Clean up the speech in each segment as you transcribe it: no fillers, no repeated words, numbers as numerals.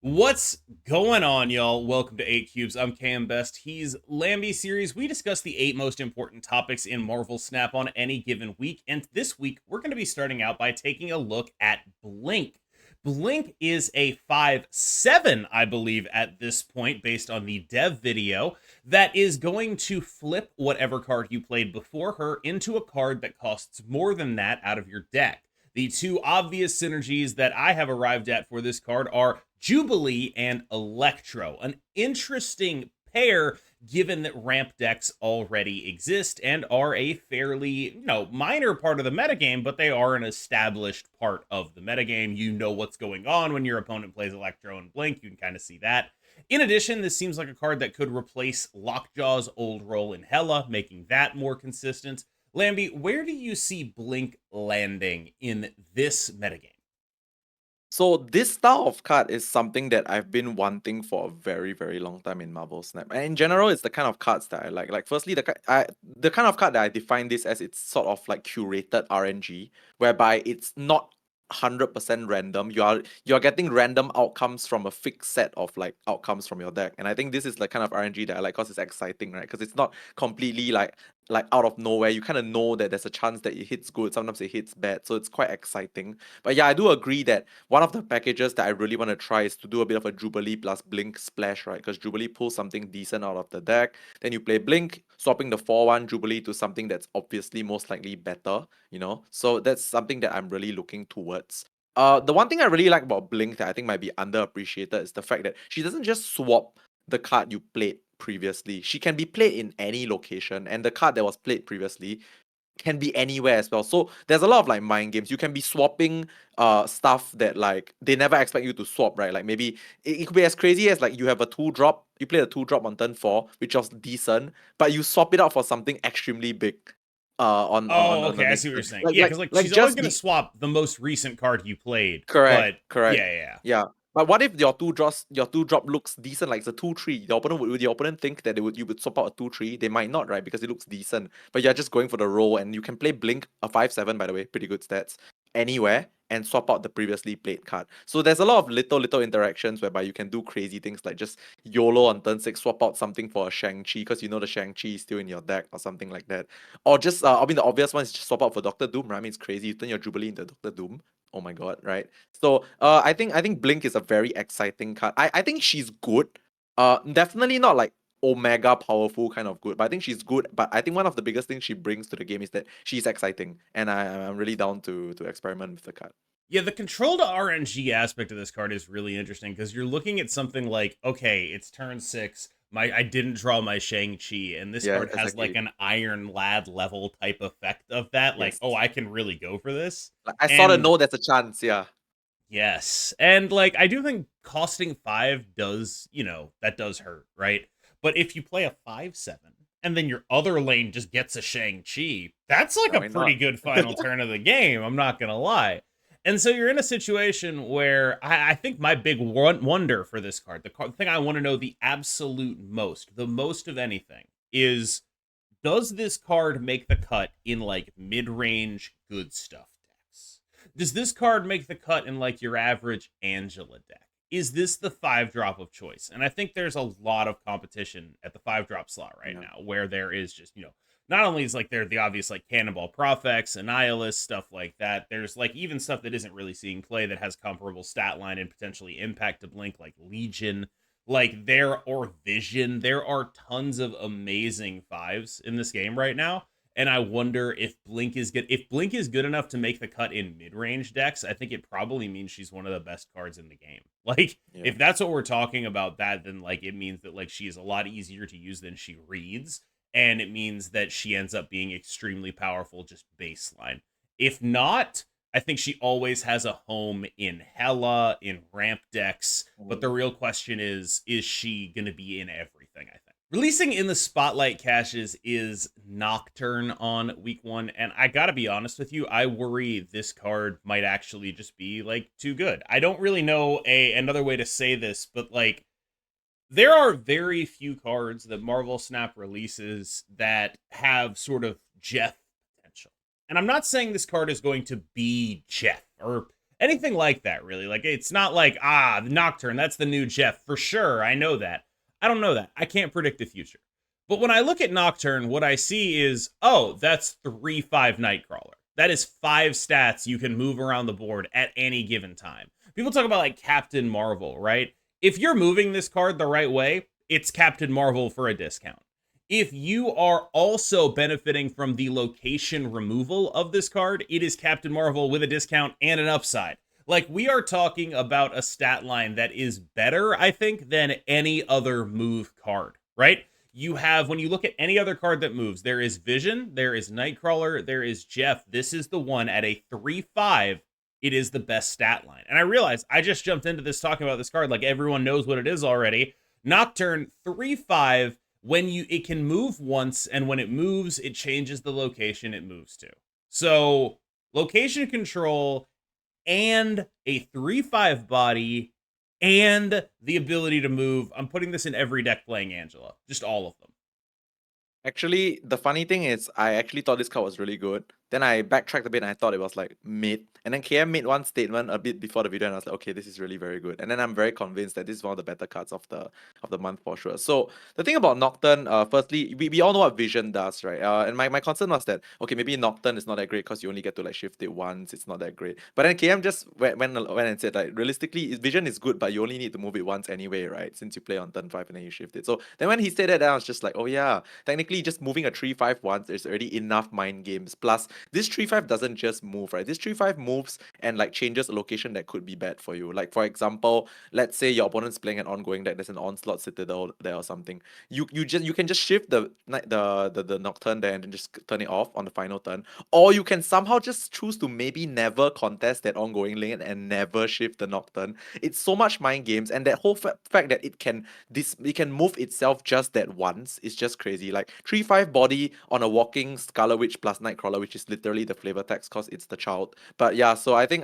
What's going on, y'all? Welcome to 8 Cubes. I'm Cam Best. He's Lamby series. We discuss the 8 most important topics in Marvel Snap on any given week. And this week, we're going to be starting out by taking a look at Blink. Blink is a 5/7, I believe, at this point, based on the dev video, that is going to flip whatever card you played before her into a card that costs more than that out of your deck. The two obvious synergies that I have arrived at for this card are Jubilee and Electro. An interesting pair given that ramp decks already exist and are a fairly, minor part of the metagame, but they are an established part of the metagame. You know what's going on when your opponent plays Electro and Blink. You can kind of see that. In addition, this seems like a card that could replace Lockjaw's old role in Hela, making that more consistent. Lamby, where do you see Blink landing in this metagame? So this style of card is something that I've been wanting for a very, very long time in Marvel Snap. And in general, it's the kind of cards that I like. Like, firstly, the kind of card that I define this as, it's sort of like curated RNG, whereby it's not 100% random. You're getting random outcomes from a fixed set of like outcomes from your deck. And I think this is the kind of RNG that I like because it's exciting, right? Because it's not completely like out of nowhere. You kind of know that there's a chance that it hits good, sometimes it hits bad. So it's quite exciting. But yeah, I do agree that one of the packages that I really want to try is to do a bit of a Jubilee plus Blink splash, right? Because Jubilee pulls something decent out of the deck. Then you play Blink, swapping the 4/1 Jubilee to something that's obviously most likely better, So that's something that I'm really looking towards. The one thing I really like about Blink that I think might be underappreciated is the fact that she doesn't just swap the card you played previously. She can be played in any location, and the card that was played previously can be anywhere as well. So there's a lot of like mind games. You can be swapping stuff that like they never expect you to swap, right? Like maybe it could be as crazy as like you have a 2-drop, you play a 2-drop on turn 4, which was decent, but you swap it out for something extremely big Oh, on the okay, I next see what you're turn. saying. Like Yeah, like because like like she's always just gonna the swap the most recent card you played, correct, but correct. yeah. Yeah. But what if your two drop looks decent, like it's a 2/3? Would your opponent think that you would swap out a 2/3? They might not, right? Because it looks decent. But you're just going for the roll, and you can play Blink, a 5/7, by the way, pretty good stats, anywhere, and swap out the previously played card. So there's a lot of little interactions whereby you can do crazy things like just YOLO on turn 6, swap out something for a Shang-Chi, because you know the Shang-Chi is still in your deck or something like that. Or just I mean the obvious one is just swap out for Doctor Doom, right? I mean it's crazy. You turn your Jubilee into Doctor Doom. Oh my god, right? So I think Blink is a very exciting card. I think she's good. Definitely not like Omega powerful kind of good, but I think she's good. But I think one of the biggest things she brings to the game is that she's exciting, and I'm really down to experiment with the card. Yeah, the control to RNG aspect of this card is really interesting because you're looking at something like, okay, it's turn 6. I didn't draw my Shang-Chi, and this Yeah, card has like exactly. an Iron Lad level type effect of that. Like, Yes. oh, I can really go for this. Like, I sort of And know there's a chance. Yeah. yes. And like I do think costing 5 does, that does hurt, right? But if you play a 5/7 and then your other lane just gets a Shang-Chi, that's like Yeah, a why not? pretty good final turn of the game, I'm not gonna lie. And so you're in a situation where I think my big wonder for this card, the thing I want to know the absolute most, the most of anything, is does this card make the cut in like mid-range good stuff decks? Does this card make the cut in like your average Angela deck? Is this the 5-drop of choice? And I think there's a lot of competition at the 5-drop slot right Yeah. now where there is just, not only is like there the obvious like Cannonball Profex, Annihilus, stuff like that. There's like even stuff that isn't really seeing play that has comparable stat line and potentially impact to Blink, like Legion, like there or Vision. There are tons of amazing 5s in this game right now. And I wonder if Blink is good. If Blink is good enough to make the cut in mid-range decks, I think it probably means she's one of the best cards in the game. Like, Yeah. if that's what we're talking about, that then like it means that like she is a lot easier to use than she reads, and it means that she ends up being extremely powerful just baseline. If not, I think she always has a home in Hela, in ramp decks, but the Mhm. real question is she going to be in everything, I think. Releasing in the spotlight caches is Nocturne on week 1, and I gotta be honest with you, I worry this card might actually just be like too good. I don't really know another way to say this, but like there are very few cards that Marvel Snap releases that have sort of Jeff potential. And I'm not saying this card is going to be Jeff or anything like that, really. Like, it's not like, Nocturne, that's the new Jeff. For sure, I know that. I don't know that. I can't predict the future. But when I look at Nocturne, what I see is, oh, that's 3/5 Nightcrawler. That is 5 stats you can move around the board at any given time. People talk about, like, Captain Marvel, right? If you're moving this card the right way, it's Captain Marvel for a discount. If you are also benefiting from the location removal of this card, it is Captain Marvel with a discount and an upside. Like, we are talking about a stat line that is better, I think, than any other move card, right? You have, when you look at any other card that moves, there is Vision, there is Nightcrawler, there is Jeff. This is the one at a 3/5. It is the best stat line. And I realize I just jumped into this talking about this card like everyone knows what it is already. Nocturne 3/5, when it can move once, and when it moves, it changes the location it moves to. So location control and a 3/5 body and the ability to move. I'm putting this in every deck playing Angela, just all of them. Actually, the funny thing is, I actually thought this card was really good. Then I backtracked a bit and I thought it was like mid. And then KM made one statement a bit before the video, and I was like, okay, this is really very good. And then I'm very convinced that this is one of the better cards of the month for sure. So the thing about Nocturne, firstly, we all know what Vision does, right? And my concern was that, okay, maybe Nocturne is not that great because you only get to like shift it once. It's not that great. But then KM just went and said, like, realistically, Vision is good, but you only need to move it once anyway, right? Since you play on turn 5 and then you shift it. So then when he said that, I was just like, oh yeah, technically just moving a 3/5 once is already enough mind games. Plus, this 3/5 doesn't just move, right? This 3/5 moves and like changes a location that could be bad for you. Like, for example, let's say your opponent's playing an ongoing deck, there's an onslaught citadel there or something. You can just shift the Nocturne there and then just turn it off on the final turn. Or you can somehow just choose to maybe never contest that ongoing lane and never shift the Nocturne. It's so much mind games, and that whole fact that it can move itself just that once is just crazy. Like 3/5 body on a walking Scarlet Witch plus Nightcrawler, which is literally the flavor text because it's the child. But yeah, so I think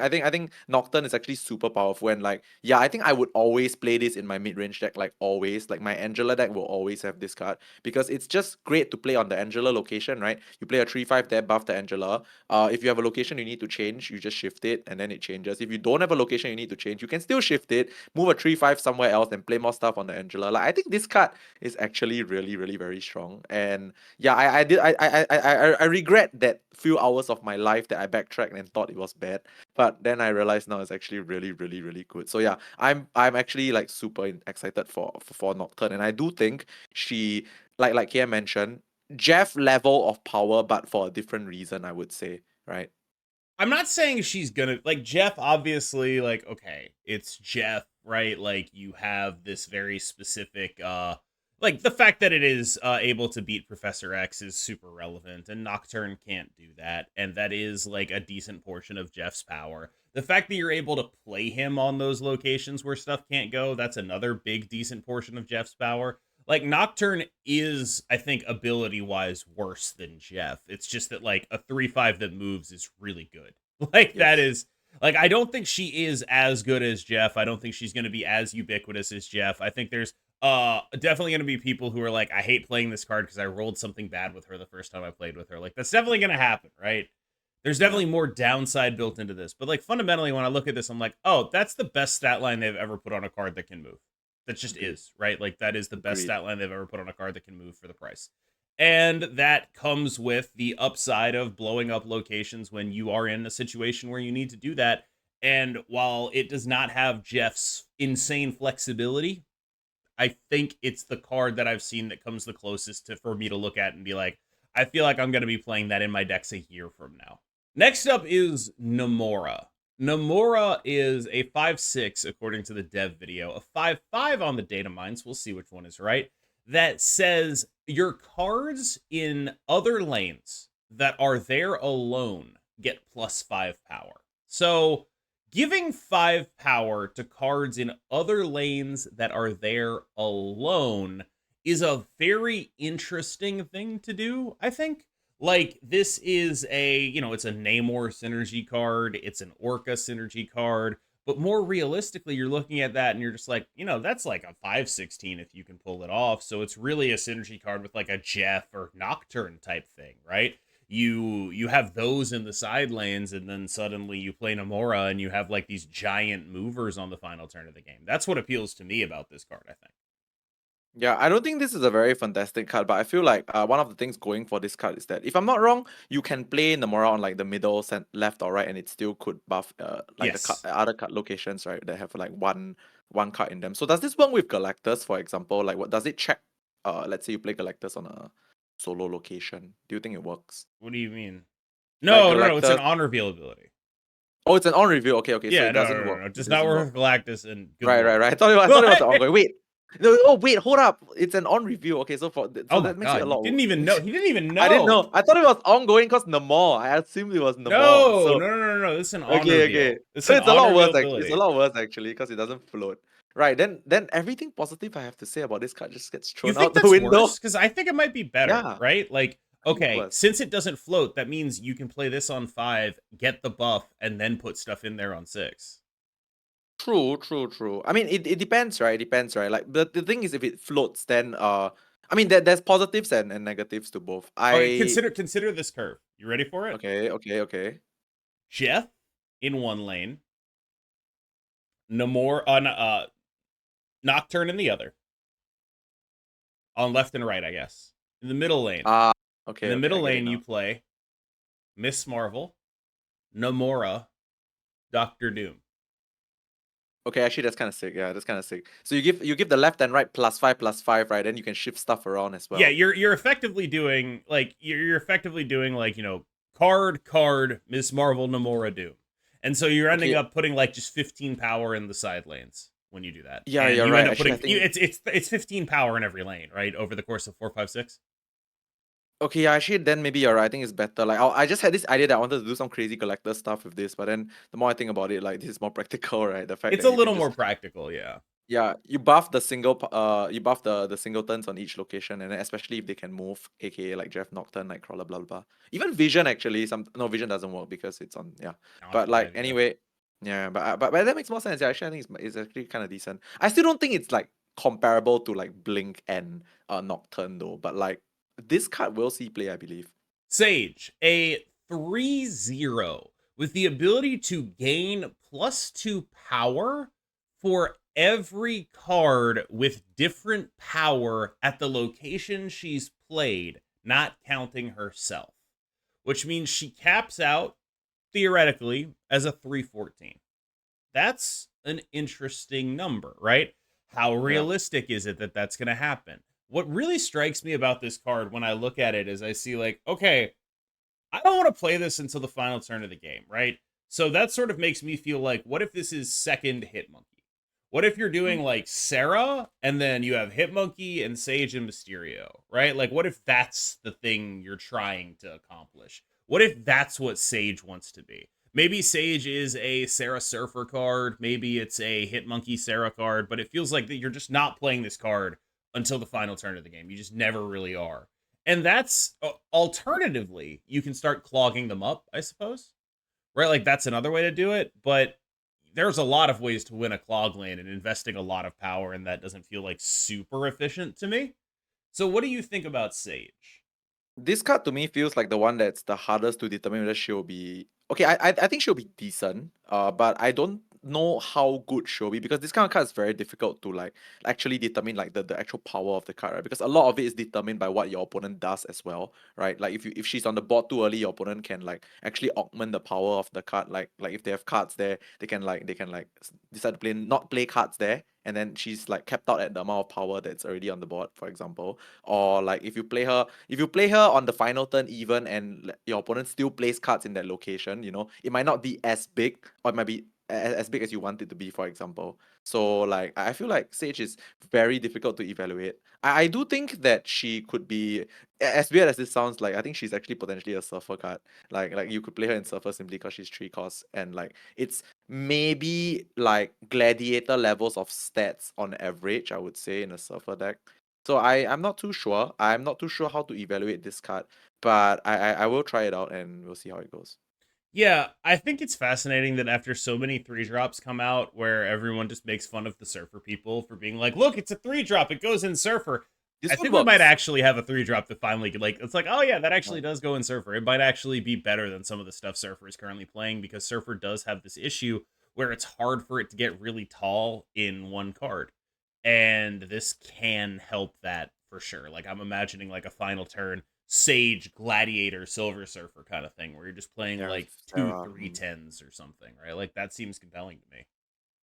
Nocturne is actually super powerful, and like, yeah, I think I would always play this in my mid-range deck, like always. Like, my Angela deck will always have this card because it's just great to play on the Angela location, right? You play a 3/5 there, buff the Angela. If you have a location you need to change, you just shift it and then it changes. If you don't have a location you need to change, you can still shift it, move a 3/5 somewhere else, and play more stuff on the Angela. Like, I think this card is actually really, really very strong. And yeah, I regret that few hours of my life that I backtracked and thought it was bad, but then I realized now it's actually really, really, really good. So yeah, I'm actually like super excited for Nocturne, and I do think she, like Kia mentioned, Jeff level of power, but for a different reason, I would say, right? I'm not saying she's gonna, like, Jeff, obviously, like, okay, it's Jeff, right? Like, you have this very specific like, the fact that it is able to beat Professor X is super relevant, and Nocturne can't do that, and that is like a decent portion of Jeff's power. The fact that you're able to play him on those locations where stuff can't go, that's another big decent portion of Jeff's power. Like, Nocturne is, I think, ability wise worse than Jeff. It's just that, like, a 3/5 that moves is really good. Like, that Yes. is, like, I don't think she is as good as Jeff. I don't think she's going to be as ubiquitous as Jeff. I think there's definitely going to be people who are like, I hate playing this card because I rolled something bad with her the first time I played with her. Like, that's definitely going to happen, right? There's Yeah. definitely more downside built into this. But, like, fundamentally, when I look at this, I'm like, oh, that's the best stat line they've ever put on a card that can move. That just Agreed. is, right? Like, that is the best Agreed. stat line they've ever put on a card that can move for the price. And that comes with the upside of blowing up locations when you are in a situation where you need to do that. And while it does not have Jeff's insane flexibility, I think it's the card that I've seen that comes the closest to, for me to look at and be like, I feel like I'm going to be playing that in my decks a year from now. Next up is Namora. Namora is a 5/6 according to the dev video, a 5/5 on the data mines. We'll see which one is right. That says your cards in other lanes that are there alone get +5 power. So giving 5 power to cards in other lanes that are there alone is a very interesting thing to do, I think. Like, this is it's a Namor synergy card, it's an Orca synergy card, but more realistically, you're looking at that and you're just like, that's like a 5/16 if you can pull it off. So it's really a synergy card with like a Jeff or Nocturne type thing, right? you have those in the side lanes, and then suddenly you play Namora and you have like these giant movers on the final turn of the game. That's what appeals to me about this card, I think. Yeah, I don't think this is a very fantastic card, but I feel like one of the things going for this card is that if I'm not wrong, you can play Namora on like the middle, left or right, and it still could buff like the Yes. other card locations, right? That have like one card in them. So does this work with Galactus, for example? Like, what does it check? Let's say you play Galactus on a solo location. Do you think it works? What do you mean? Like No, it's an Galactus. on reveal ability. Oh, it's an on review. Okay, so Yeah, it doesn't work. no. It Does not doesn't work work. with Galactus, and good Right. lord. I thought it was the What? ongoing. No, oh wait, hold up. It's an on review. Okay, so Oh my that makes it a god, you lot. didn't even know. He didn't even I didn't know. know. I thought it was ongoing because Namor. I assumed it was Namor. So No. This is an on okay. reveal. It's So an it's a on lot reveal worse. It's a ability. lot worse actually because it doesn't float. Right. Then everything positive I have to say about this card just gets You thrown think out the that's window. worse? Because I think it might be better, Yeah. right? Like, I think it's okay, worse. since it doesn't float, that means you can play this on 5, get the buff, and then put stuff in there on 6. True. I mean, it depends, right? It depends, right? Like, the thing is, if it floats, then I mean, there's positives and negatives to both. Okay, consider this curve. You ready for it? Okay. Jeff in one lane, Namor Nocturne in the other, on left and right, I guess. In the middle lane, Okay. in the middle I get it lane, you now. play Miss Marvel, Namora, Doctor Doom. Okay, actually, that's kind of sick. Yeah, that's kind of sick. So you give the left and right +5/+5, right? Then you can shift stuff around as well. Yeah, you're effectively doing like card Miss Marvel Namora Doom, and so you're ending Okay. up putting like just 15 power in the side lanes when you do that, Yeah, and you're you end right. up Actually, putting I think. it's 15 power in every lane, right, over the course of 4, 5, 6. Okay, yeah, actually, then maybe you're right. I think it's better. Like, I just had this idea that I wanted to do some crazy collector stuff with this, but then the more I think about it, like, this is more practical, right? The fact It's that a you can little just more practical, yeah. yeah, you buff the you buff the singletons on each location, and then especially if they can move, aka like Jeff Nocturne, Nightcrawler, blah blah blah. Even Vision actually, Vision doesn't work because it's on On But like 5, yeah. anyway, yeah, but that makes more sense. Yeah, actually, I think it's actually kind of decent. I still don't think it's like comparable to like Blink and Nocturne though. But like this card will see play, I believe. Sage, a 3/0 with the ability to gain +2 power for every card with different power at the location she's played, not counting herself, which means she caps out theoretically as a 314. That's an interesting number, right? How Yeah. realistic is it that that's going to happen? What really strikes me about this card when I look at it is I see, like, okay, I don't want to play this until the final turn of the game, right? So that sort of makes me feel like, what if this is second Hitmonkey? What if you're doing like Sarah and then you have Hitmonkey and Sage and Mysterio, right? Like, what if that's the thing you're trying to accomplish? What if that's what Sage wants to be? Maybe Sage is a Sarah Surfer card. Maybe it's a Hitmonkey Sarah card, but it feels like that you're just not playing this card until the final turn of the game. You just never really are. And that's alternatively, you can start clogging them up, I suppose. Right? Like that's another way to do it, but there's a lot of ways to win a clog lane, and investing a lot of power in that doesn't feel like super efficient to me. So what do you think about Sage? This card to me feels like the one that's the hardest to determine whether she'll be okay. I think she'll be decent. But I don't know how good she'll be because this kind of card is very difficult to like actually determine like the actual power of the card, right? Because a lot of it is determined by what your opponent does as well, right? Like if she's on the board too early, your opponent can like actually augment the power of the card. Like if they have cards there, they can decide to not play cards there, and then she's like kept out at the amount of power that's already on the board, for example. Or like if you play her on the final turn even and your opponent still plays cards in that location, it might not be as big, or it might be as big as you want it to be, for example. So like I feel like Sage is very difficult to evaluate. I do think that she could be, as weird as this sounds, like I think she's actually potentially a surfer card. Like you could play her in surfer simply because she's 3 costs, and like it's maybe like gladiator levels of stats on average, I would say, in a surfer deck. So I'm not too sure. I'm not too sure how to evaluate this card, but I will try it out and we'll see how it goes. Yeah, I think it's fascinating that after so many 3 drops come out where everyone just makes fun of the Surfer people for being like, look, it's a 3 drop, it goes in Surfer. This I one think we might works. actually have a 3-drop that finally like it's like, oh yeah, that actually Right. does go in Surfer. It might actually be better than some of the stuff Surfer is currently playing because Surfer does have this issue where it's hard for it to get really tall in one card. And this can help that for sure. Like I'm imagining like a final turn Sage Gladiator Silver Surfer kind of thing where you're just playing Sarah, like two Sarah. three tens or something, right? Like that seems compelling to me.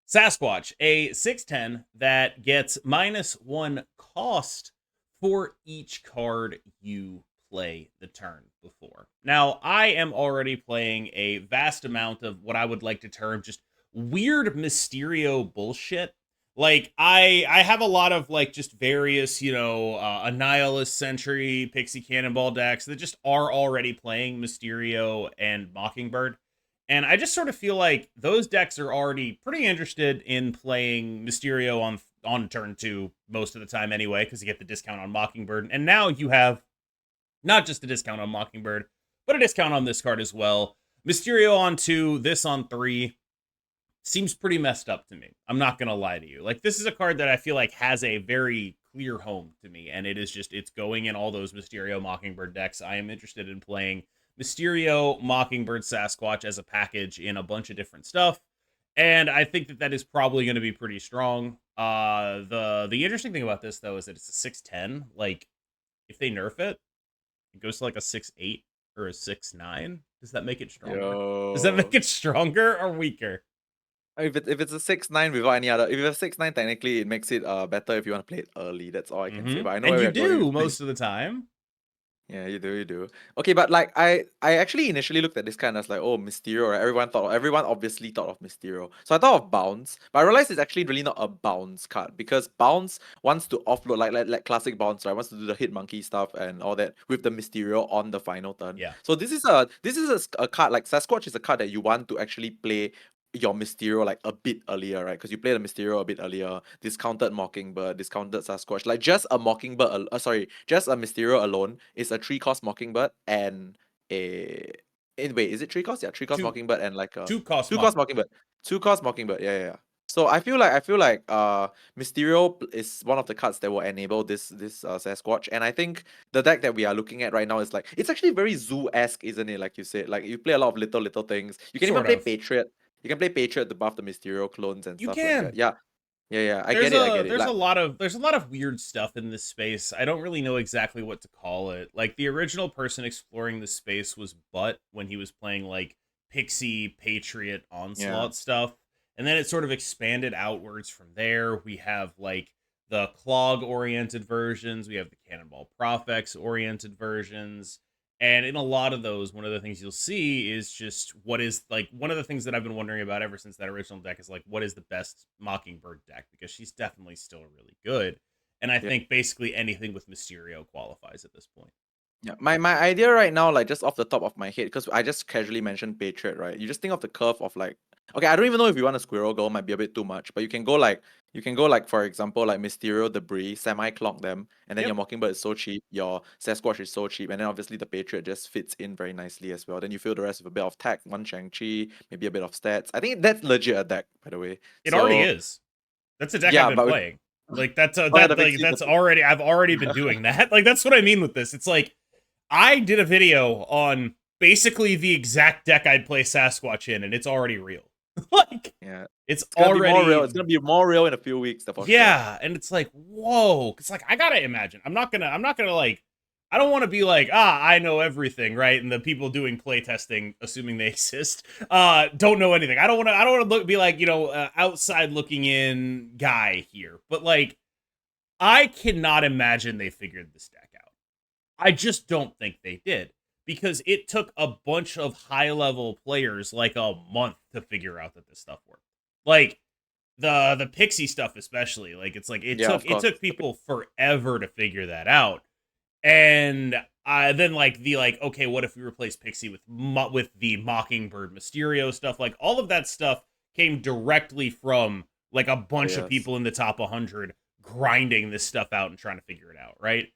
Sasquatch, a 6/10 that gets -1 cost for each card you play the turn before. Now, I am already playing a vast amount of what I would like to term just weird Mysterio bullshit. Like I have a lot of like just various, Annihilus Sentry, Pixie Cannonball decks that just are already playing Mysterio and Mockingbird. And I just sort of feel like those decks are already pretty interested in playing Mysterio on turn 2 most of the time anyway, because you get the discount on Mockingbird. And now you have not just a discount on Mockingbird, but a discount on this card as well. Mysterio on 2, this on 3 seems pretty messed up to me. I'm not gonna lie to you. Like this is a card that I feel like has a very clear home to me, and it's going in all those Mysterio Mockingbird decks. I am interested in playing Mysterio Mockingbird Sasquatch as a package in a bunch of different stuff, and I think that that is probably going to be pretty strong. The interesting thing about this though is that it's a 6/10. Like if they nerf it, it goes to like a 6/8 or a 6/9. Does that make it stronger? Does that make Yo. it stronger or weaker? If it's a 6/9 without any other, if it's a 6/9, technically it makes it better if you want to play it early. That's all I can say. Mm-hmm. But I know And where you we're going do with this. most of the time. Yeah, you do. Okay, but like I actually initially looked at this kind as like, oh, Mysterio, right? Everyone obviously thought of Mysterio. So I thought of Bounce, but I realized it's actually really not a Bounce card because Bounce wants to offload like classic Bounce, right? Wants to do the hit monkey stuff and all that with the Mysterio on the final turn. Yeah. So this is a card like Sasquatch is a card that you want to actually play your Mysterio like a bit earlier, right? Because you play the Mysterio a bit earlier, discounted Mockingbird, discounted Sasquatch, like just a Mockingbird, just a Mysterio alone is a 3-cost Mockingbird and a. Wait, is it 3 cost? Yeah, 3 cost Two Mockingbird and like a two cost 2 cost Mockingbird. Mockingbird, 2 cost Mockingbird. Yeah. So I feel like Mysterio is one of the cards that will enable this Sasquatch, and I think the deck that we are looking at right now is like it's actually very zoo-esque, isn't it? Like you said, like you play a lot of little things. You can even Sort play of. Patriot. You can play Patriot to buff the Mysterio clones and You stuff like that. can. Yeah. I There's get it. I a get it. there's a Like, lot of there's a lot of weird stuff in this space. I don't really know exactly what to call it. Like the original person exploring this space was Butt when he was playing like Pixie Patriot yeah, Onslaught stuff. And then it sort of expanded outwards from there. We have like the Clog oriented versions, we have the Cannonball Profex oriented versions. And in a lot of those, one of the things you'll see is just what is like one of the things that I've been wondering about ever since that original deck is like, what is the best Mockingbird deck? Because she's definitely still really good. And I yeah. think basically anything with Mysterio qualifies at this point. Yeah, my idea right now, like just off the top of my head, because I just casually mentioned Patriot, right? You just think of the curve of like, okay, I don't even know if you want a Squirrel Girl, might be a bit too much, but you can go like for example, like Mysterio, Debris, semi-clock them, and then your Yep. Mockingbird is so cheap, your Sasquatch is so cheap, and then obviously the Patriot just fits in very nicely as well. Then you fill the rest with a bit of tech, one Shang-Chi, maybe a bit of stats. I think that's legit a deck, by the way. It already So is. That's a deck I've yeah, been but with playing. Like that's oh yeah, that like that's already I've already been doing that. Like that's what I mean with this. It's like I did a video on basically the exact deck I'd play Sasquatch in, and it's already real. Like yeah, it's it's gonna be more real. already It's gonna be more real in a few weeks, for sure. yeah, and it's like whoa. It's like I gotta imagine. I'm not gonna like. I don't want to be like I know everything, right? And the people doing playtesting, assuming they exist, don't know anything. I don't want to be like outside looking in guy here, but like I cannot imagine they figured this deck out. I just don't think they did because it took a bunch of high level players like a month to figure out that this stuff worked. Like the pixie stuff especially, like it's like it Yeah, took of it course. took people forever to figure that out. And then like the like okay, what if we replace Pixie with the Mockingbird Mysterio stuff? Like all of that stuff came directly from like a bunch of Yes. people in the top 100 grinding this stuff out and trying to figure it out, right? Mm.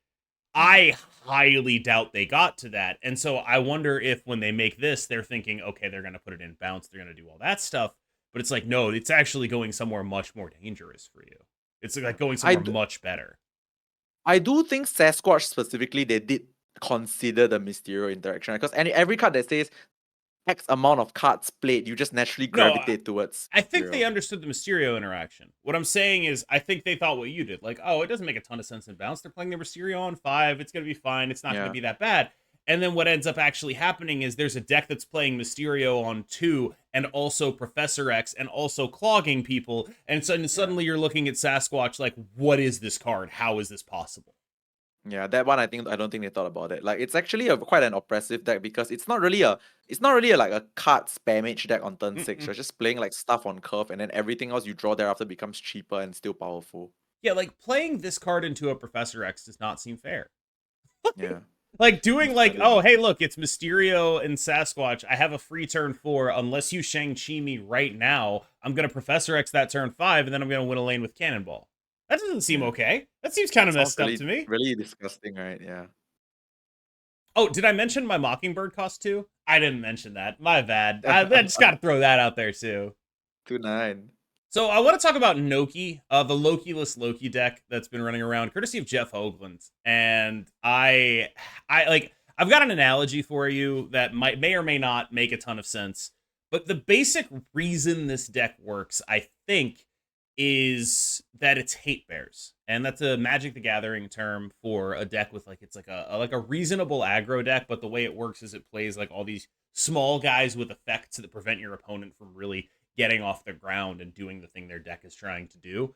I highly doubt they got to that. And so I wonder if when they make this, they're thinking, okay, they're going to put it in bounce, they're going to do all that stuff. But it's like, no, it's actually going somewhere much more dangerous for you. It's like going I somewhere d- much better. I do think Sasquatch specifically they did consider the Mysterio interaction because every card that says X amount of cards played, you just naturally No, gravitate towards I think they Mysterio. understood the Mysterio interaction. What I'm saying is, I think they thought what you did. Like, oh, it doesn't make a ton of sense in bounce. They're playing the Mysterio on 5. It's going to be fine. It's not going to Yeah. be that bad. And then what ends up actually happening is there's a deck that's playing Mysterio on 2 and also Professor X and also clogging people. And suddenly you're looking at Sasquatch like, what is this card? How is this possible? Yeah, that one I don't think they thought about it. Like it's actually quite an oppressive deck because it's not really like a card spammage deck on turn 6. Mm-mm. You're just playing like stuff on curve and then everything else you draw thereafter becomes cheaper and still powerful. Yeah, like playing this card into a Professor X does not seem fair. Yeah. Like doing like, Definitely oh, not. hey, look, it's Mysterio and Sasquatch. I have a free turn 4. Unless you Shang-Chi me right now, I'm going to Professor X that turn 5, and then I'm going to win a lane with Cannonball. That doesn't seem Yeah. okay. That seems kind of Sounds messed up to me. really disgusting, right? Yeah. Oh, did I mention my Mockingbird cost 2? I didn't mention that. My bad. I just got to throw that out there, too. 2-9. So I want to talk about Noki, the Loki-less Loki deck that's been running around, courtesy of Jeff Hoagland. And I've got an analogy for you that may or may not make a ton of sense. But the basic reason this deck works, I think, is that it's hate bears, and that's a Magic the Gathering term for a deck with like it's like a reasonable aggro deck. But the way it works is it plays like all these small guys with effects that prevent your opponent from really getting off the ground and doing the thing their deck is trying to do.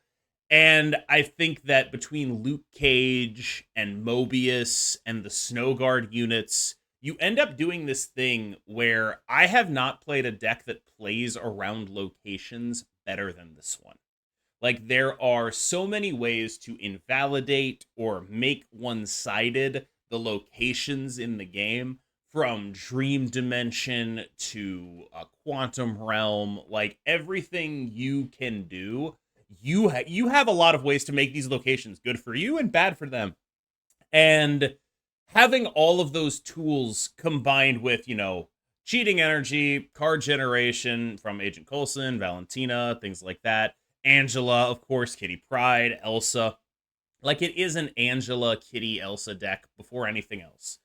And I think that between Luke Cage and Mobius and the Snow Guard units, you end up doing this thing where I have not played a deck that plays around locations better than this one. Like, there are so many ways to invalidate or make one sided the locations in the game, from Dream Dimension to a Quantum Realm. Like, everything you can do, you have a lot of ways to make these locations good for you and bad for them. And having all of those tools combined with, cheating energy, card generation from Agent Coulson, Valentina, things like that, Angela, of course, Kitty Pryde, Elsa. Like, it is an Angela, Kitty, Elsa deck before anything else.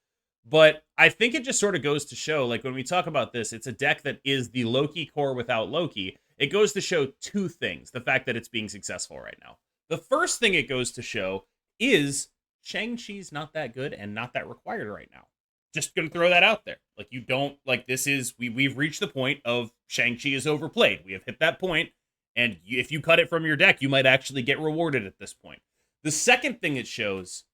But I think it just sort of goes to show, like, when we talk about this, it's a deck that is the Loki core without Loki. It goes to show two things: the fact that it's being successful right now. The first thing it goes to show is Shang-Chi's not that good and not that required right now. Just gonna throw that out there. Like, you don't, like, this is, we've reached the point of Shang-Chi is overplayed. We have hit that point, and if you cut it from your deck, you might actually get rewarded at this point. The second thing it shows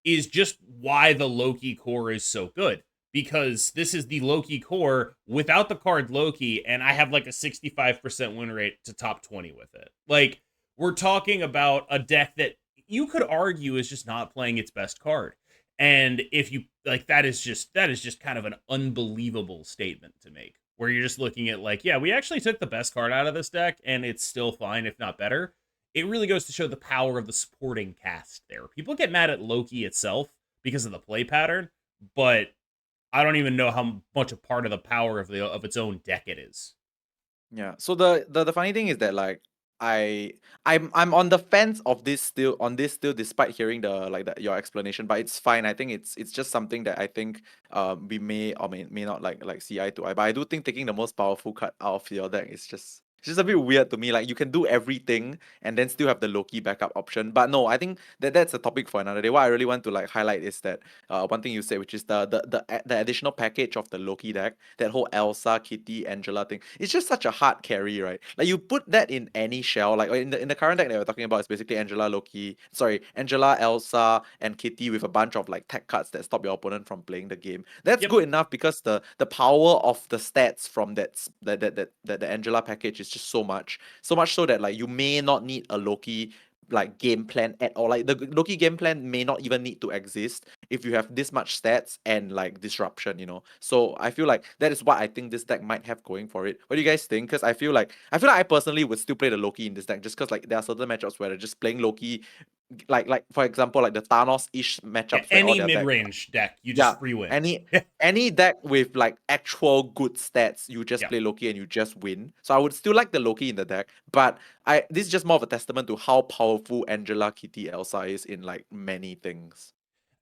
is just why the Loki core is so good. Because this is the Loki core without the card Loki, and I have like a 65% win rate to top 20 with it. Like, we're talking about a deck that you could argue is just not playing its best card. And if you like, that is just kind of an unbelievable statement to make, where you're just looking at like, yeah, we actually took the best card out of this deck and it's still fine, if not better. It really goes to show the power of the supporting cast there. People get mad at Loki itself because of the play pattern, but I don't even know how much a part of the power of its own deck it is. Yeah. So the funny thing is that like I I'm on the fence of this still despite hearing your explanation, but it's fine. I think it's just something that I think we may or may not like see eye to eye. But I do think taking the most powerful card out of your deck is just it's just a bit weird to me. Like you can do everything and then still have the Loki backup option. But no, I think that's a topic for another day. What I really want to like highlight is that one thing you said, which is the additional package of the Loki deck, that whole Elsa, Kitty, Angela thing. It's just such a hard carry, right? Like you put that in any shell, like in the current deck that we're talking about is basically Angela, Elsa, and Kitty with a bunch of like tech cards that stop your opponent from playing the game. That's Yep. good enough because the power of the stats from that the Angela package is just so much so that like you may not need a Loki like game plan at all. Like the Loki game plan may not even need to exist if you have this much stats and like disruption. So I feel like that is what I think this deck might have going for it. What do you guys think? Because I feel like I personally would still play the Loki in this deck just because like there are certain matchups where just playing Loki like for example, like the Thanos-ish Yeah, matchups where all any their decks. mid-range deck, you Yeah, just free win. any Yeah, any deck with like actual good stats, you just yeah. play Loki and you just win. So I would still like the Loki in the deck, but this is just more of a testament to how powerful Angela, Kitty, Elsa is in like many things.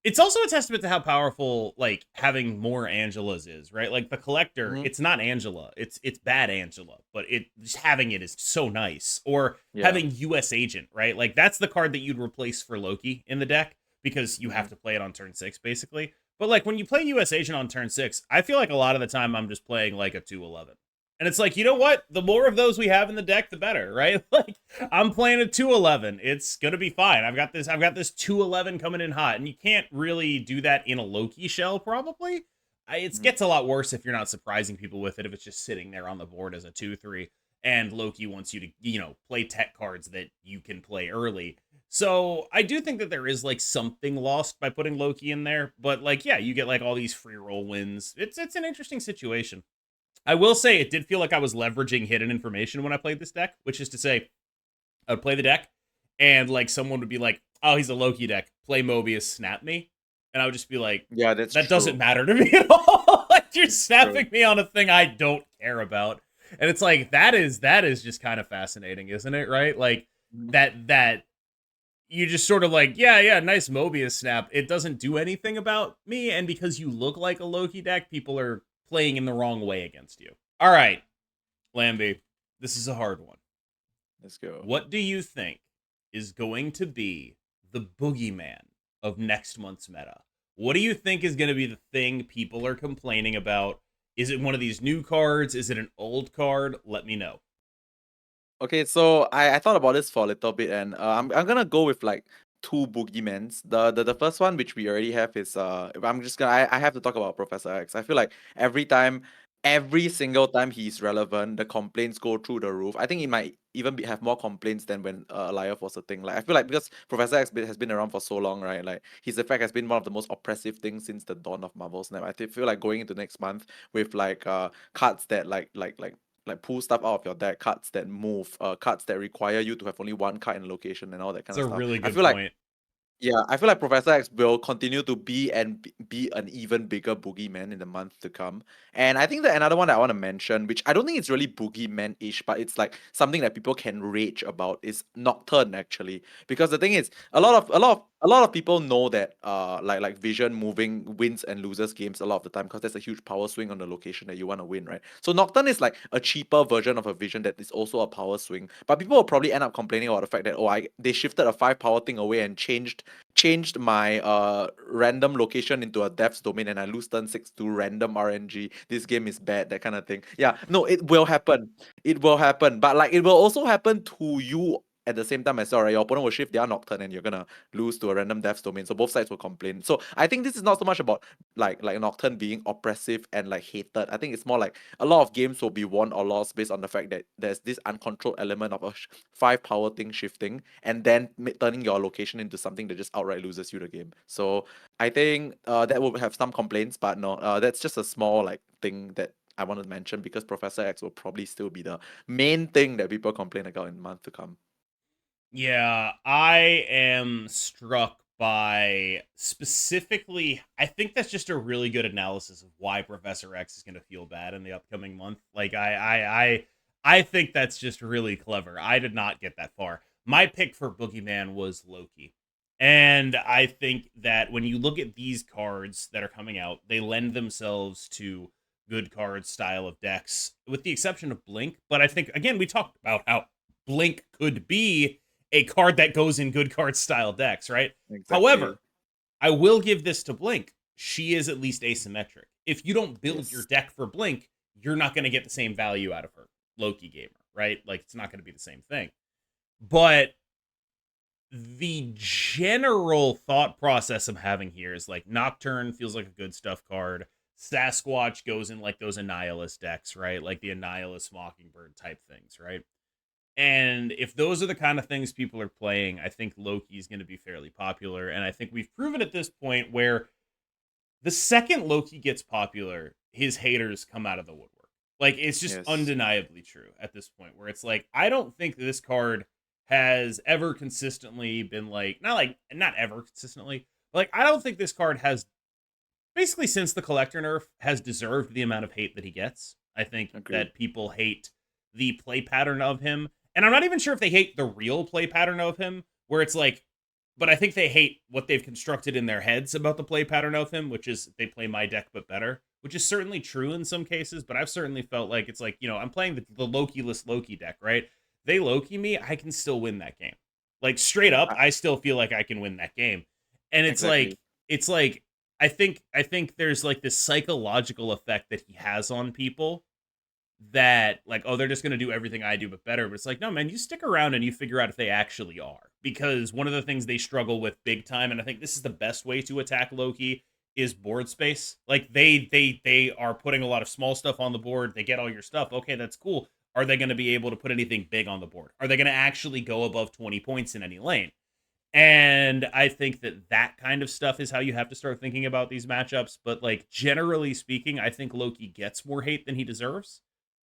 It's also a testament to how powerful like having more Angelas is, right? Like the collector, Hmm. it's not Angela, it's bad Angela, but it just having it is so nice. Or Yeah. having US Agent, right? Like that's the card that you'd replace for Loki in the deck because you Hmm. have to play it on turn 6 basically. But like when you play US Agent on turn 6, I feel like a lot of the time I'm just playing like a 211. And it's like, you know what? The more of those we have in the deck, the better, right? Like I'm playing a 211. It's gonna be fine. I've got this 211 coming in hot, and you can't really do that in a Loki shell, probably. It Hmm. gets a lot worse if you're not surprising people with it, if it's just sitting there on the board as a 2-3, and Loki wants you to, play tech cards that you can play early. So I do think that there is like something lost by putting Loki in there, but like, yeah, you get like all these free roll wins. It's an interesting situation. I will say it did feel like I was leveraging hidden information when I played this deck, which is to say, I would play the deck, and like someone would be like, "Oh, he's a Loki deck. Play Mobius, snap me," and I would just be like, Yeah, that's "That doesn't true. matter to me at all. Like you're That's true. snapping me on a thing I don't care about." And it's like that is just kind of fascinating, isn't it? Right? Like Mhm. that you just sort of like, yeah, nice Mobius snap. It doesn't do anything about me, and because you look like a Loki deck, people are playing in the wrong way against you. All right, Lamby, this is a hard one. Let's go. What do you think is going to be the boogeyman of next month's meta? What do you think is going to be the thing people are complaining about? Is it one of these new cards? Is it an old card? Let me know. Okay, so I thought about this for a little bit, and I'm gonna go with like two boogeymans. The first one, which we already have, is I have to talk about Professor X. I feel like every single time he's relevant, the complaints go through the roof. I think it might even have more complaints than when Alioth was a thing. Like I feel like because Professor X has been around for so long, right? Like his effect has been one of the most oppressive things since the dawn of Marvel Snap. Feel like going into next month with like cards that like pull stuff out of your deck, cards that move, cards that require you to have only one card in location and all that It's kind of a stuff. really I good feel like point. yeah, I feel like Professor X will continue to be an even bigger boogeyman in the months to come. And I think that another one that I want to mention, which I don't think it's really boogeyman-ish, but it's like something that people can rage about, is Nocturne actually. Because the thing is, a lot of people know that like Vision moving wins and loses games a lot of the time because there's a huge power swing on the location that you want to win, right? So Nocturne is like a cheaper version of a Vision that is also a power swing. But people will probably end up complaining about the fact that they shifted a 5 power thing away and changed my random location into a death's domain and I lose turn 6 to random RNG. This game is bad, that kind of thing. Yeah, no, it will happen. It will happen. But like it will also happen to you at the same time as well, right? Your opponent will shift their Nocturne and you're gonna lose to a random death's domain. So both sides will complain. So I think this is not so much about like Nocturne being oppressive and like hated. I think it's more like a lot of games will be won or lost based on the fact that there's this uncontrolled element of a 5 power thing shifting and then turning your location into something that just outright loses you the game. So I think that will have some complaints, but no, that's just a small like thing that I want to mention because Professor X will probably still be the main thing that people complain about in months to come. Yeah, I am struck by specifically, I think that's just a really good analysis of why Professor X is going to feel bad in the upcoming month. Like I think that's just really clever. I did not get that far. My pick for Boogeyman was Loki. And I think that when you look at these cards that are coming out, they lend themselves to good card style of decks, with the exception of Blink. But I think again, we talked about how Blink could be a card that goes in good card style decks, right? Exactly. However, I will give this to Blink. She is at least asymmetric. If you don't build your Yes. deck for Blink, you're not going to get the same value out of her, Loki gamer, right? Like it's not going to be the same thing. But the general thought process I'm having here is like Nocturne feels like a good stuff card. Sasquatch goes in like those Annihilus decks, right? Like the Annihilus Mockingbird type things, right? And if those are the kind of things people are playing, I think Loki is going to be fairly popular. And I think we've proven at this point where the second Loki gets popular, his haters come out of the woodwork. Like it's just Yes. undeniably true at this point, where it's like, I don't think this card has ever consistently been like, not ever consistently, but like, I don't think this card has, basically since the collector nerf, has deserved the amount of hate that he gets. I think Agreed. that people hate the play pattern of him. And I'm not even sure if they hate the real play pattern of him, where it's like, but I think they hate what they've constructed in their heads about the play pattern of him, which is they play my deck but better, which is certainly true in some cases. But I've certainly felt like it's like, I'm playing the Loki-less Loki deck, right? They Loki me, I can still win that game. Like straight Yeah, up, I still feel like I can win that game. And exactly. it's like I think there's like this psychological effect that he has on people that like, oh, they're just going to do everything I do but better. But it's like, no, man, you stick around and you figure out if they actually are. Because one of the things they struggle with big time, and I think this is the best way to attack Loki, is board space. Like they are putting a lot of small stuff on the board. They get all your stuff. Okay, that's cool. Are they going to be able to put anything big on the board? Are they going to actually go above 20 points in any lane? And I think that kind of stuff is how you have to start thinking about these matchups. But like generally speaking, I think Loki gets more hate than he deserves.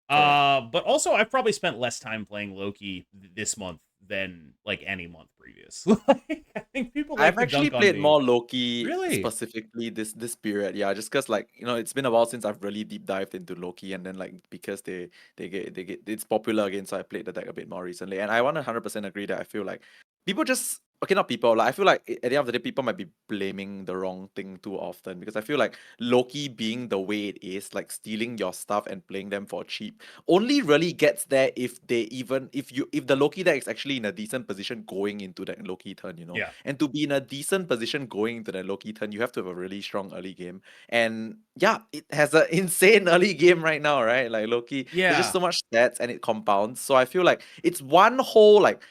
Correct. But also I've probably spent less time playing Loki this month than like any month previous. Like, I think people like I've to actually dunk on played me. more Loki Really? specifically this period, yeah, just because like it's been a while since I've really deep dived into Loki, and then like because they get it's popular again, so I played the deck a bit more recently, and I 100% agree that I feel like people just okay, not people, like I feel like at the end of the day people might be blaming the wrong thing too often, because I feel like Loki being the way it is, like stealing your stuff and playing them for cheap, only really gets there if if the Loki deck is actually in a decent position going into that Loki turn. Yeah. And to be in a decent position going into that Loki turn, you have to have a really strong early game. And yeah, it has an insane early game right now, right? Like Loki, there's just Yeah. so much stats and it compounds. So I feel like it's one whole like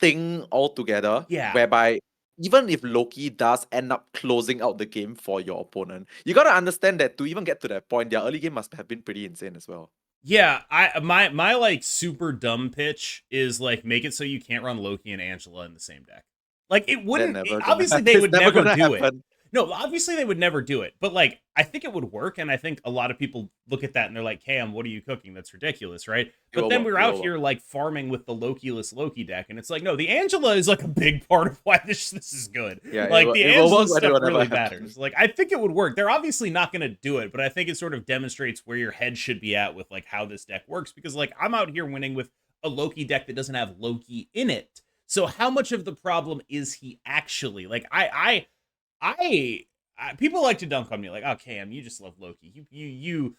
thing altogether, Yeah. whereby even if Loki does end up closing out the game for your opponent, you gotta understand that to even get to that point, their early game must have been pretty insane as well. Yeah, my like super dumb pitch is like make it so you can't run Loki and Angela in the same deck. Like it That wouldn't never gonna obviously happen. they It's would never never gonna do it. happen. No, obviously they would never do it. But like I think it would work, and I think a lot of people look at that and they're like, "Cam, what are you cooking? That's ridiculous, right?" It But will then work. we're It out will work. here like farming with the Loki-less Loki deck, and it's like, no, the Angela is like a big part of why this is good. Yeah, it Like will, the it will Angela work, but it stuff will never really happen. matters. Like I think it would work. They're obviously not going to do it, but I think it sort of demonstrates where your head should be at with like how this deck works, because like I'm out here winning with a Loki deck that doesn't have Loki in it. So how much of the problem is he actually? Like people like to dunk on me like, "Oh, Cam, you just love Loki. You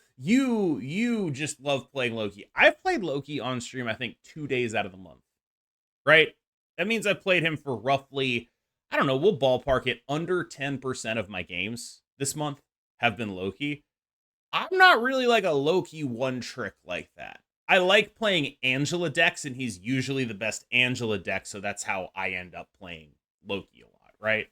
just love playing Loki." I've played Loki on stream I think 2 days out of the month, right? That means I've played him for roughly, I don't know, we'll ballpark it, under 10% of my games this month have been Loki. I'm not really like a Loki one trick like that. I like playing Angela decks, and he's usually the best Angela deck, so that's how I end up playing Loki a lot, right?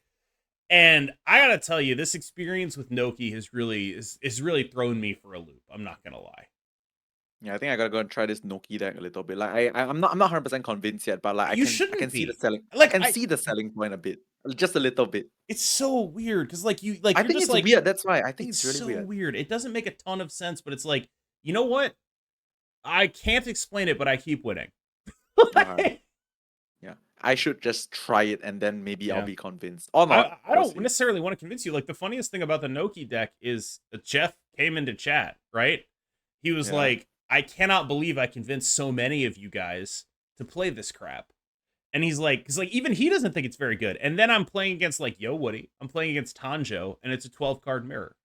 And I gotta tell you, this experience with Noki has really is really thrown me for a loop. I'm not gonna lie. Yeah, I think I gotta go and try this Noki deck a little bit. Like I'm not 100% convinced yet, but like I You can I shouldn't can see the be. selling I Like can see the selling point a bit, just a little bit. it's so weird because like I you're think just it's like, weird. That's why I think it's it's really so weird. weird. It doesn't make a ton of sense, but it's like, you know what? I can't explain it, but I keep winning. Uh, yeah, I should just try it and then maybe I'll Yeah. be convinced or not. I We'll don't see. necessarily want to convince you. Like the funniest thing about the Noki deck is that Jeff came into chat, right? He was Yeah. like, I cannot believe I convinced so many of you guys to play this crap. And he's like, because like even he doesn't think it's very good. And then I'm playing against like Yo Woody, I'm playing against Tanjo, and it's a 12 card mirror.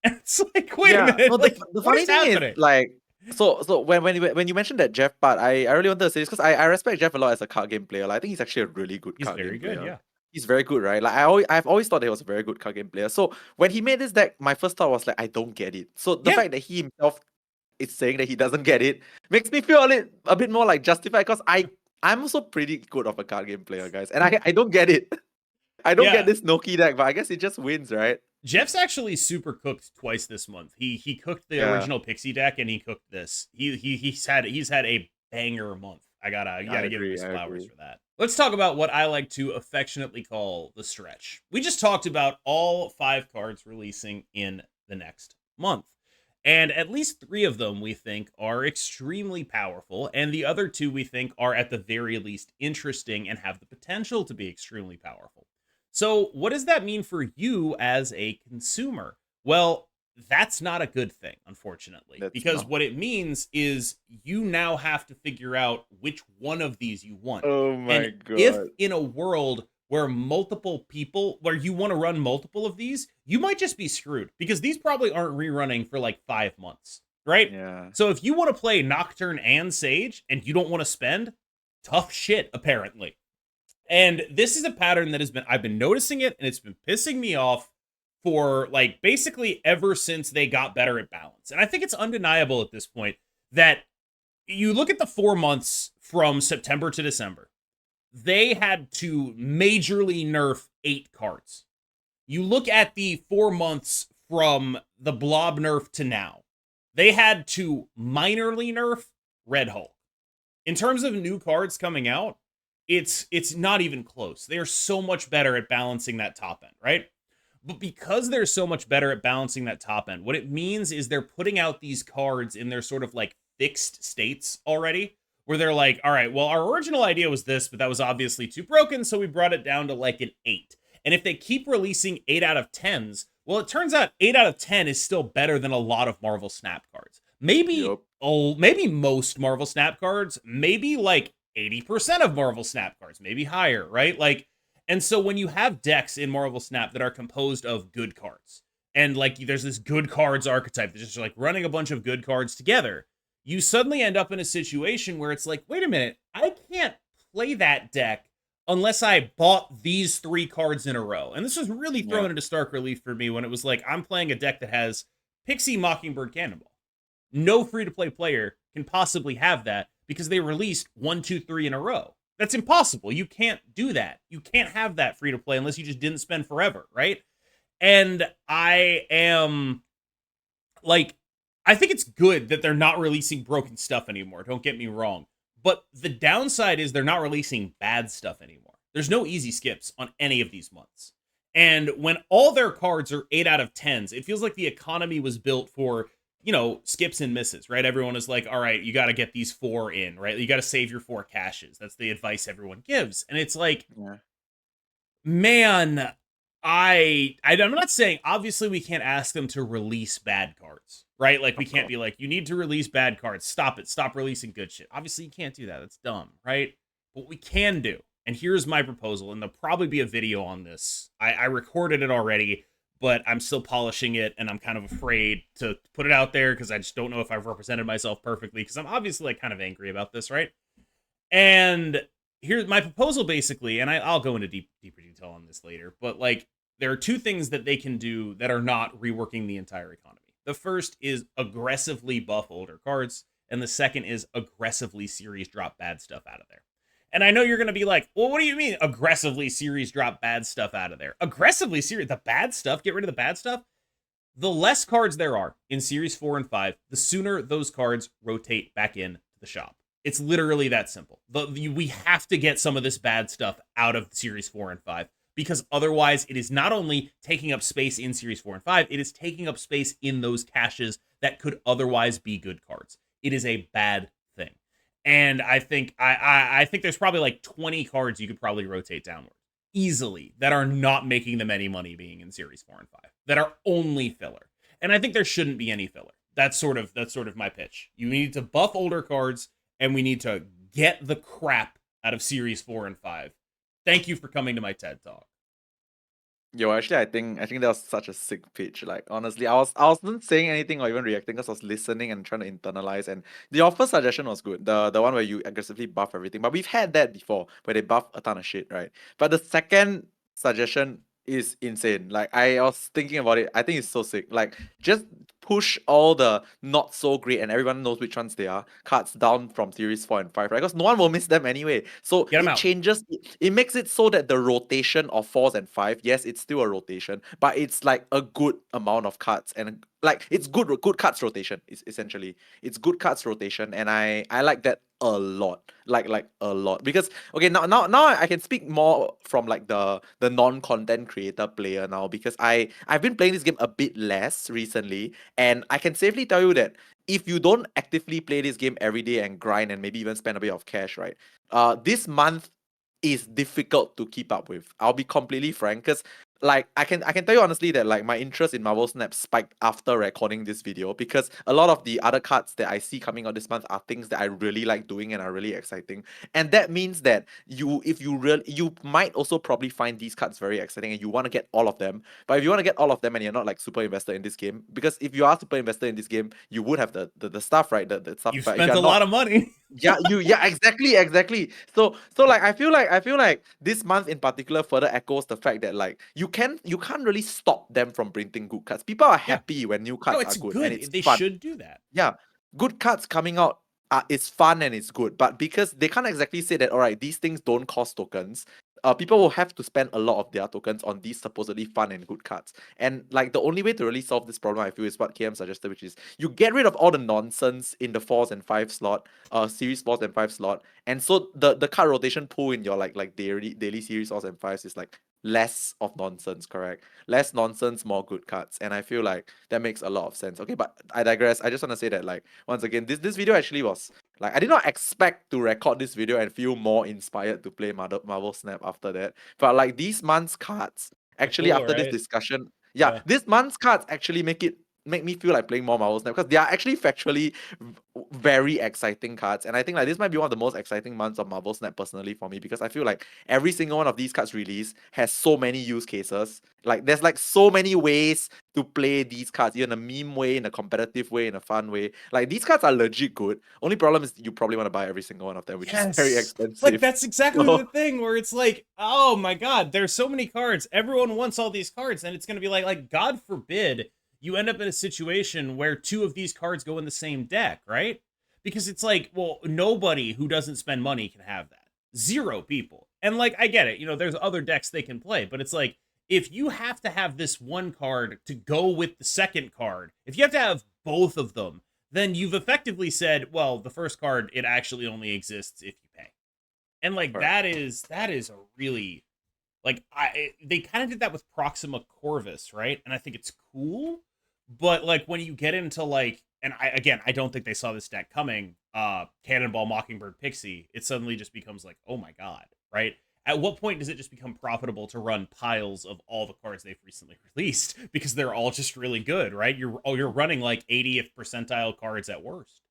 And it's like, wait a Yeah. No, minute, the, like the what funny is thing is happening? like so when you mentioned that Jeff part, I really wanted to say this because I respect Jeff a lot as a card game player. Like, I think he's actually a really good He's card very game good, player. yeah. He's very good, right? Like I've always thought that he was a very good card game player. So when he made this deck, my first thought was like, I don't get it. So the Yeah. fact that he himself is saying that he doesn't get it makes me feel a bit more like justified, because I'm also pretty good of a card game player, guys, and I don't get it. I don't get Yeah. this Noki deck, but I guess it just wins, right? Jeff's actually super cooked twice this month. He cooked the Yeah, original Pixie deck and he cooked this. He's had a banger month. You I gotta give him agree. his I flowers agree. for that. Let's talk about what I like to affectionately call the stretch. We just talked about all 5 cards releasing in the next month. And at least 3 of them we think are extremely powerful, and the other 2 we think are at the very least interesting and have the potential to be extremely powerful. So, what does that mean for you as a consumer? Well, that's not a good thing, unfortunately, That's because not. what it means is you now have to figure out which one of these you want. Oh And my if god. in a world where where you want to run multiple of these, you might just be screwed because these probably aren't rerunning for like 5 months, right? Yeah. So if you want to play Nocturne and Sage and you don't want to spend, tough shit, apparently. And this is a pattern that I've been noticing it and it's been pissing me off for like basically ever since they got better at balance. And I think it's undeniable at this point that you look at the 4 months from September to December, they had to majorly nerf 8 cards. You look at the 4 months from the blob nerf to now, they had to minorly nerf Red Hulk. In terms of new cards coming out, it's not even close. They are so much better at balancing that top end, right? But because they're so much better at balancing that top end, what it means is they're putting out these cards in their sort of like fixed states already, where they're like, all right, well, our original idea was this, but that was obviously too broken, so we brought it down to like an 8. And if they keep releasing 8 out of 10s, well, it turns out 8 out of 10 is still better than a lot of Marvel Snap cards. Maybe, Yup. oh, maybe most Marvel Snap cards, maybe like 80% of Marvel Snap cards, maybe higher, right? Like, and so when you have decks in Marvel Snap that are composed of good cards, and like there's this good cards archetype that's just like running a bunch of good cards together, you suddenly end up in a situation where it's like, wait a minute, I can't play that deck unless I bought these 3 cards in a row. And this was really Yeah. thrown into stark relief for me when it was like, I'm playing a deck that has Pixie, Mockingbird, Cannonball. No free to play player can possibly have that because they released 1, 2, 3 in a row. That's impossible. You can't do that. You can't have that free to play unless you just didn't spend forever, right? And I am like, I think it's good that they're not releasing broken stuff anymore. Don't get me wrong. But the downside is they're not releasing bad stuff anymore. There's no easy skips on any of these months. And when all their cards are 8 out of 10s, it feels like the economy was built for, skips and misses, right? Everyone is like, all right, you got to get these 4 in, right? You got to save your 4 caches. That's the advice everyone gives. And it's like, Yeah. man, I'm not saying obviously we can't ask them to release bad cards, right? Like we Of can't course. be like, you need to release bad cards. Stop it. Stop releasing good shit. Obviously you can't do that. That's dumb, right? What we can do, and here's my proposal, and there'll probably be a video on this. I recorded it already, but I'm still polishing it, and I'm kind of afraid to put it out there because I just don't know if I've represented myself perfectly. Because I'm obviously like kind of angry about this, right? And here's my proposal basically, and I'll go into deeper detail on this later, but like there are 2 things that they can do that are not reworking the entire economy. The first is aggressively buff older cards, and the second is aggressively series drop bad stuff out of there. And I know you're going to be like, well, what do you mean aggressively series drop bad stuff out of there? Aggressively series, the bad stuff, get rid of the bad stuff. The less cards there are in series 4 and 5, the sooner those cards rotate back into the shop. It's literally that simple. We have to get some of this bad stuff out of series 4 and 5 because otherwise it is not only taking up space in series 4 and 5, it is taking up space in those caches that could otherwise be good cards. It is a bad thing. And I think I think there's probably like 20 cards you could probably rotate downward easily that are not making them any money being in series 4 and 5 that are only filler. And I think there shouldn't be any filler. That's sort of my pitch. You need to buff older cards and we need to get the crap out of series 4 and 5. Thank you for coming to my TED Talk. Yo, actually, I think that was such a sick pitch. Like honestly, I wasn't saying anything or even reacting because I was listening and trying to internalize. And the offer suggestion was good. The one where you aggressively buff everything. But we've had that before, where they buff a ton of shit, right? But the second suggestion is insane. Like I was thinking about it. I think it's so sick. Like just push all the not so great and everyone knows which ones they are cards down from series 4 and 5, right? Because no one will miss them anyway. So Get them it out. changes it makes it so that the rotation of 4s and 5, yes, it's still a rotation, but it's like a good amount of cards and like it's good cards rotation. It's essentially it's good cards rotation, and I like that a lot, like a lot. Because okay, now I can speak more from like the non-content creator player now, because I've been playing this game a bit less recently, and I can safely tell you that if you don't actively play this game every day and grind and maybe even spend a bit of cash, right? This month is difficult to keep up with. I'll be completely frank, because like I can tell you honestly that like my interest in Marvel Snap spiked after recording this video, because a lot of the other cards that I see coming out this month are things that I really like doing and are really exciting. And that means that you might also probably find these cards very exciting and you want to get all of them. But if you want to get all of them and you're not like super invested in this game, because if you are super invested in this game, you would have the stuff, right? The stuff. You've But if spent you're a not, lot of money. yeah, exactly. So like I feel like this month in particular further echoes the fact that like you can't really stop them from printing good cards. People are Yeah. happy when new No, cards are it's good and good. it's They fun. should do that. Yeah, good cards coming out is fun and it's good, but because they can't exactly say that, all right, these things don't cost tokens, people will have to spend a lot of their tokens on these supposedly fun and good cards. And like the only way to really solve this problem, I feel, is what KM suggested, which is you get rid of all the nonsense in the 4s and 5 slot, series 4s and 5 slot, and so the card rotation pool in your like daily series 4s and 5s is like less of nonsense, correct? Less nonsense, more good cards. And I feel like that makes a lot of sense. Okay, but I digress. I just want to say that like once again, this video actually was like I did not expect to record this video and feel more inspired to play Marvel Snap after that. But like these month's cards, They're actually cool, after this right? discussion, yeah, Yeah. this month's cards actually make me feel like playing more Marvel Snap, because they are actually factually very exciting cards. And I think like this might be one of the most exciting months of Marvel Snap personally for me, because I feel like every single one of these cards released has so many use cases. Like there's like so many ways to play these cards, in a meme way, in a competitive way, in a fun way. Like these cards are legit good. Only problem is you probably want to buy every single one of them, which is very Yes. Like expensive. that's exactly So the thing where it's like, oh my god, there's so many cards. Everyone wants all these cards, and it's gonna be like God forbid you end up in a situation where two of these cards go in the same deck, right? Because it's like, well, nobody who doesn't spend money can have that. Zero people. And like I get it, there's other decks they can play, but it's like if you have to have this one card to go with the second card, if you have to have both of them, then you've effectively said, well, the first card, it actually only exists if you pay. And like correct. that is a really like they kind of did that with Proxima Corvus, right? And I think it's cool, but like when you get into like, and I don't think they saw this deck coming, Cannonball Mockingbird Pixie, it suddenly just becomes like, oh my god, right? At what point does it just become profitable to run piles of all the cards they've recently released because they're all just really good, right? You're running like 80th percentile cards at worst.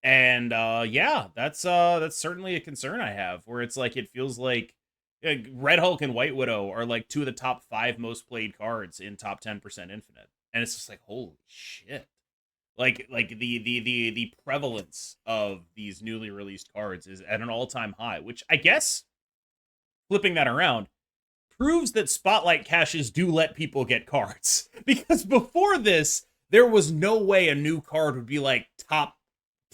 And yeah, that's certainly a concern I have, where it's like it feels like Red Hulk and White Widow are like two of the top 5 most played cards in top 10% Infinite, and it's just like holy shit. Like the prevalence of these newly released cards is at an all-time high, which I guess flipping that around proves that spotlight caches do let people get cards. Because before this, there was no way a new card would be like top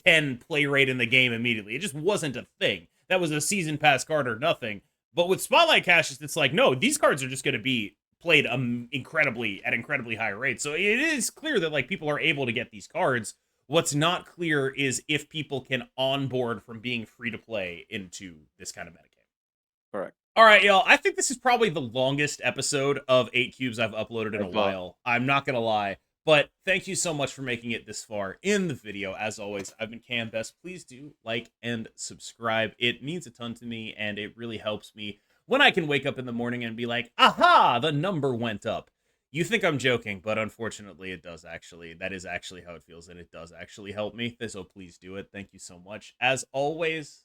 10 play rate in the game immediately. It just wasn't a thing. That was a season pass card or nothing. But with spotlight caches, it's like, no, these cards are just going to be played incredibly high rates. So it is clear that like people are able to get these cards. What's not clear is if people can onboard from being free to play into this kind of metagame. Correct. All right, y'all. I think this is probably the longest episode of 8 Cubes I've uploaded in a Ever. while. I'm not going to lie. But thank you so much for making it this far in the video. As always, I've been Cam Best. Please do like and subscribe. It means a ton to me, and it really helps me when I can wake up in the morning and be like, aha, the number went up. You think I'm joking, but unfortunately it does actually. That is actually how it feels, and it does actually help me. So please do it. Thank you so much. As always,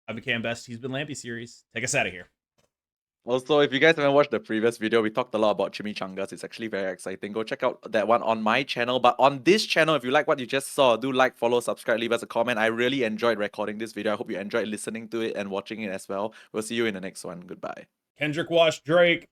I've been Cam Best. He's been Lamby Series. Take us out of here. Also, if you guys haven't watched the previous video, we talked a lot about chimichangas. It's actually very exciting. Go check out that one on my channel. But on this channel, if you like what you just saw, do like, follow, subscribe, leave us a comment. I really enjoyed recording this video. I hope you enjoyed listening to it and watching it as well. We'll see you in the next one. Goodbye. Kendrick Wash Drake.